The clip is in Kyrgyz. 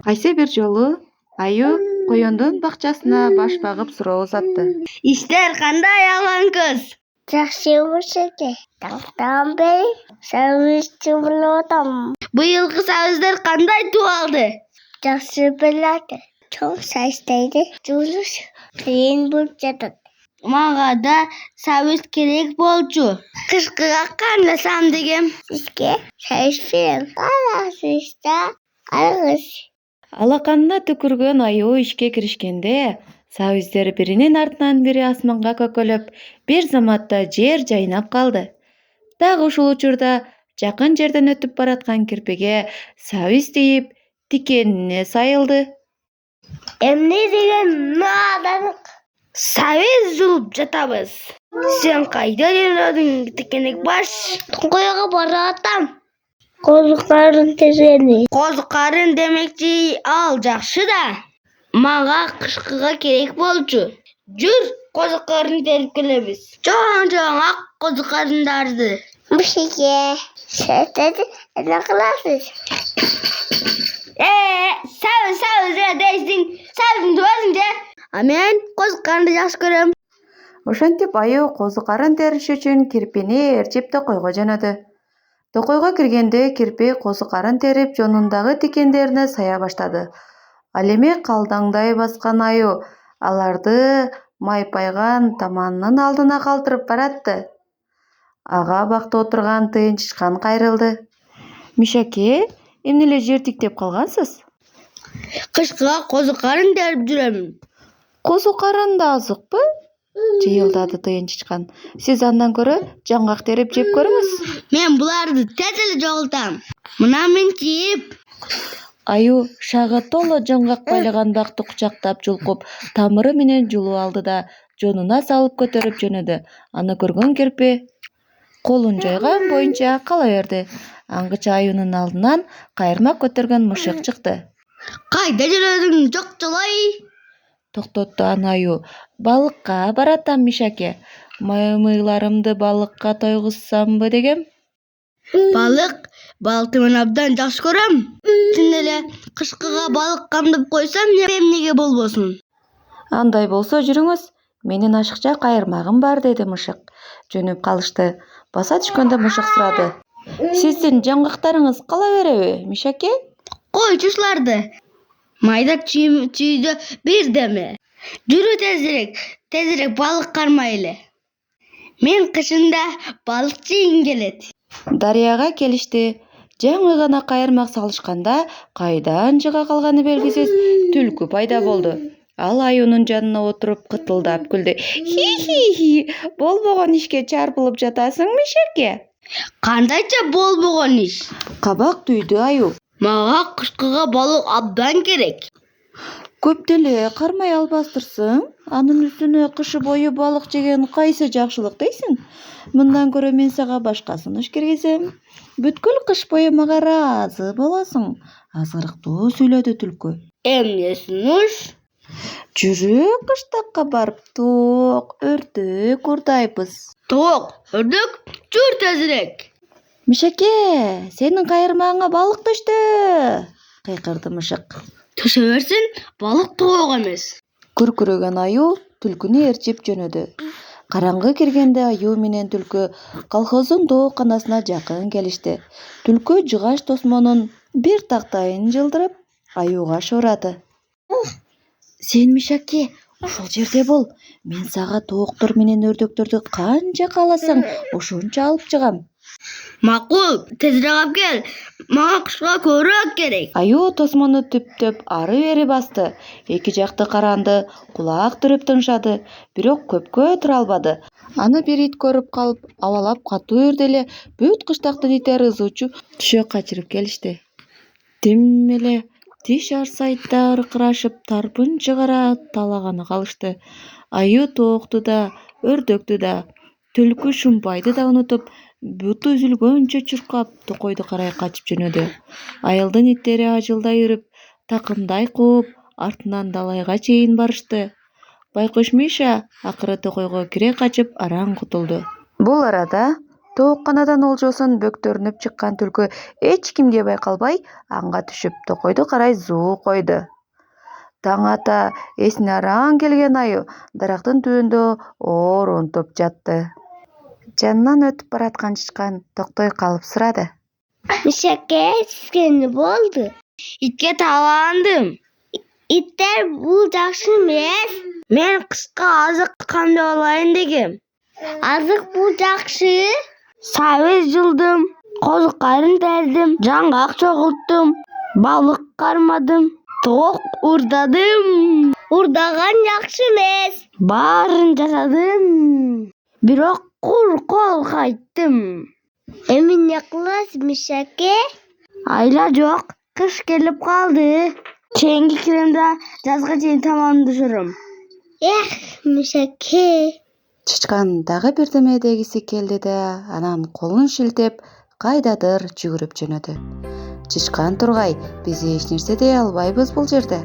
Кайсы бир жолу аю коёндун бакчасына баш багып суроо узатты. Иштер кандай алган кыз? Жакшы болсоке. Таңдан бери сабызчы болуп атам. Быйылгы сабыздар кандай туалды? Жакшы болот. Чоң сайстайды. Жулуш кыйын болуп жатат. Мага да сабыз керек болчу. Кышкыга кандасам дегем. Сизге сайыс берем. Карасызда алгыс. Алаканына түкүргөн аю ишке киришкенде сабиздер биринин артынан бири асманга көкөлөп, бир заматта жер жайнап калды. Дагы ушул учурда жакын жерден өтүп бараткан кирпиге сабиз тийип, тикенине сайылды. Эмне деген наданык. Сабыз жулуп жатабыз. Сен кайда жүрөдүң, тикенек баш? Кояга баратам. Козукарын тезени. Козукарын демекчи ал жакшы да. Мага кышкыга керек болчу. Жүр, козукарын терип келебиз. Чоң ак козукарындарды. Мышыге. Сетеді эне кыласыз. Сабыз дейсиң. Сабыздың өзүңдө. А мен козукарынды жакшы көрөм. Ошентип аю козукарын териш үчүн кирпини ээрчип токойго жөнөдү. Токойго киргенде кирпи козукарын терип жонундагы тикендерине сая баштады. Ал эми калдаңдай баскан аю аларды майпайган таманынын алдына калтырып баратты. Ага бакта отурган тыйынчышкан кайрылды. Мишаке, эмне эле жер тиктеп калгансыз? Кышкыга козукарын терип жүрөмүн. Козукарын да азыкпы? Жыйылдады тыйынчычкан. Сиз андан көрө жаңгак терип жеп көрүңүз. Мен буларды тез эле жоголтам. Мына мен тип. Аю шагы толо жаңгак байлаган бакты кучактап жулкуп, тамыры менен жулуп алды да жонуна салып көтөрүп жөнөдү. Аны көргөн кирпи колун жайган боюнча кала берди. Аңгыча аюунун алдынан кайырмак көтөргөн мышык чыкты. Кайда жүрөдүң, жок жолой? Токтотту аны аю. Балыкка баратам, Мишаке. Мыйларымды балыкка тойгузсамбы дегем. Балыкты мен абдан жакшы көрөм. Чын эле кышкыга балык камдып койсом, эмнеге болбосун? Андай болсо жүрүңүз. Менин ашыкча кайырмагым бар, деди мышык. Жөнөп калышты. Баса түшкөндө мышык сурады. Сиздин жаңгактарыңыз кала береби, Мишаке? Койчу ушуларды. Майдак чүйдө бирдеме. Жүрү тезирээк балык кармайлы. Мен кышында балык жегим келет. Дарыяга келишти. Жаңы гана кайырмак салышканда кайдан жыга калганы белгисиз түлкү пайда болду. Ал аюунун жанына отуруп кытылдап күлдү. Хи-хи-хи, болбогон ишке чарпылып жатасың, Мишаке? Кандайча болбогон иш? Кабак түйдү аю. Мага кышкыга балык абдан керек. Көп деле кармай албастырсың? Анын үстүнө кышы бою балык жеген кайсы жакшылык дейсиң? Мындан көрө мен сага башка сунуш киргизем. Бүткүл кыш бою мага ыраазы болосуң. Азгырыктуу сүйлөдү түлкү. Эмне сунуш? Жүрү кыштакка барып тоок, өртөк урдайбыз. Тоок, өрдөк, жүр тезирээк. Мишаке, сенин кайырмагыңа балык түштү, кыйкырды мышык. Төшө берсин, балык тоок эмес. Күркүрөгөн аю түлкүнү ээрчип жөнөдү. Караңгы киргенде аю менен түлкү колхоздун дооканасына жакын келишти. Түлкү жыгач тосмонун бир тактайын жылдырып, аюуга шурады. Сен, Мишаке, ошол жерде бол. Мен сага тооктор менен өрдөктөрдү канча кааласаң, ошончо алып чыгам. Макул, тезирээк алып кел. Мага кышка көбүрөөк керек. Аю тосмону түптөп ары бери басты. Эки жакты каранды, кулак түрүп тыңшады, бирок көпкө тура албады. Аны бир ит көрүп калып, абалап катуу үрдү эле бүт кыштактын иттери ызуучу түшөк качырып келишти. Тим эле тиш арсайта ыркырашып, тарпын чыгара талаганы калышты. Аю тоокту да, өрдөктү да, түлкү шумпайды да унутуп, буту үзүлгөнчө чуркап, токойду карай качып жөнөдү. Айылдын иттери ажылдай үрүп, такымдай кууп, артынан далайга чейин барышты. Байкуш Миша акыры токойго кире качып араң кутулду. Бул арада тоокканадан олжосун бөктөрүнүп чыккан түлкү эч кимге байкалбай аңга түшүп токойду карай зуу койду. Таң ата эсине араң келген аю дарактын түбүндө оор унтуп жатты. Жанынан өтүп бараткан тышкан токтой калып сурады. Мишаке, сизге эмне болду? Итке талаандым. Иттер бул жакшы эмес. Мен кышка азык кандай болайын дегем. Азык бул жакшы. Сабыз жылдым, козукайрын тердим, жаңгак чогулттум, балык кармадым, тоок урдадым. Урдаган жакшы эмес. Баарын жасадым. Бирок кур кол кайттым. Эми эмне кыласыз, Мишаке? Айла жок, кыш келип калды. Кийинки киремде жазга чейин тамамдашырым. Мишаке. Тышкан дагы бирдеме дегиси келди да анан колун шилтеп кайдадыр жүгүрүп жөнөдү. Тышкан тургай, биз эч нерсе дей албайбыз бул жерде.